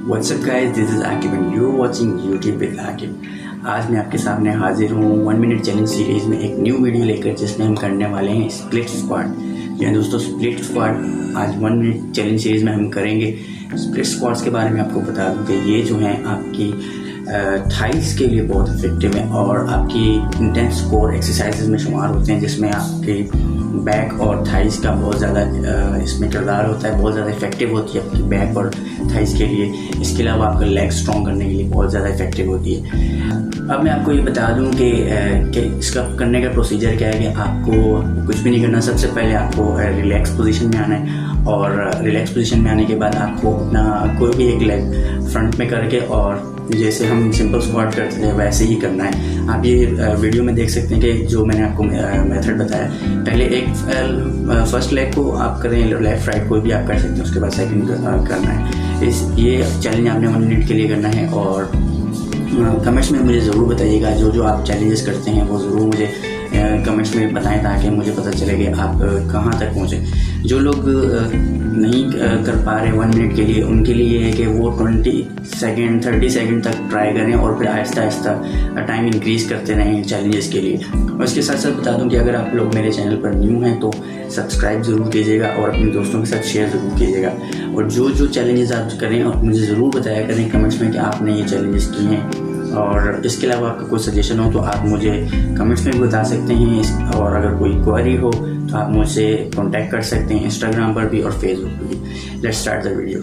WhatsApp guys, this is Aqib and you are watching YouTube with Aqib. आज मैं आपके सामने हाजिर हूँ 1 मिनट चैलेंज सीरीज़ में एक न्यू वीडियो लेकर, जिसमें हम करने वाले हैं स्प्लिट स्क्वाट। जी हाँ दोस्तों, स्प्लिट स्क्वाट आज 1 मिनट चैलेंज सीरीज़ में हम करेंगे। स्प्लिट स्क्वाट्स के बारे में आपको बता दूँ कि ये जो हैं आपकी थाइस के लिए बहुत इफेक्टिव है और आपकी इंटेंस कोर एक्सरसाइजेज में शुमार होते हैं, जिसमें आपकी बैक और थाइस का बहुत ज़्यादा इसमें किरदार होता है। बहुत ज़्यादा इफेक्टिव होती है आपकी बैक और थाइस के लिए। इसके अलावा आपका लेग स्ट्रॉन्ग करने के लिए बहुत ज़्यादा इफेक्टिव होती है। अब मैं आपको ये बता दूं कि इसका करने का प्रोसीजर क्या है कि आपको कुछ भी नहीं करना। सबसे पहले आपको रिलैक्स पोजीशन में आना है और रिलैक्स पोजीशन में आने के बाद आपको अपना कोई भी एक लेग फ्रंट में करके, और जैसे हम सिंपल स्क्वाट करते हैं वैसे ही करना है। आप ये वीडियो में देख सकते हैं कि जो मैंने आपको मेथड बताया, पहले एक फर्स्ट लेग को आप करें, लेफ्ट राइट कोई भी आप कर सकते हैं, उसके बाद सेकंड करना है। ये चैलेंज आपने 1 मिनट के लिए करना है। और कमेंट्स में मुझे ज़रूर बताइएगा, जो आप चैलेंजेस करते हैं वो ज़रूर मुझे कमेंट्स में बताएं, ताकि मुझे पता चले कि आप कहाँ तक पहुँचे। जो लोग नहीं कर पा रहे 1 मिनट के लिए, उनके लिए ये है कि वो 20 सेकेंड 30 सेकेंड तक ट्राई करें और फिर आहिस्ता आहिस्ता टाइम इंक्रीज़ करते रहें चैलेंजेस के लिए। और इसके साथ साथ बता दूं कि अगर आप लोग मेरे चैनल पर न्यू हैं तो सब्सक्राइब ज़रूर कीजिएगा और अपने दोस्तों के साथ शेयर ज़रूर कीजिएगा। और जो चैलेंजेस आप करें और मुझे ज़रूर बताया करें कमेंट्स में कि आपने ये चैलेंजेस किए हैं। और इसके अलावा आपका कोई सजेशन हो तो आप मुझे कमेंट्स में भी बता सकते हैं। और अगर कोई क्वेरी हो तो आप मुझसे कांटेक्ट कर सकते हैं, इंस्टाग्राम पर भी और फेसबुक पर भी। Let's start the video.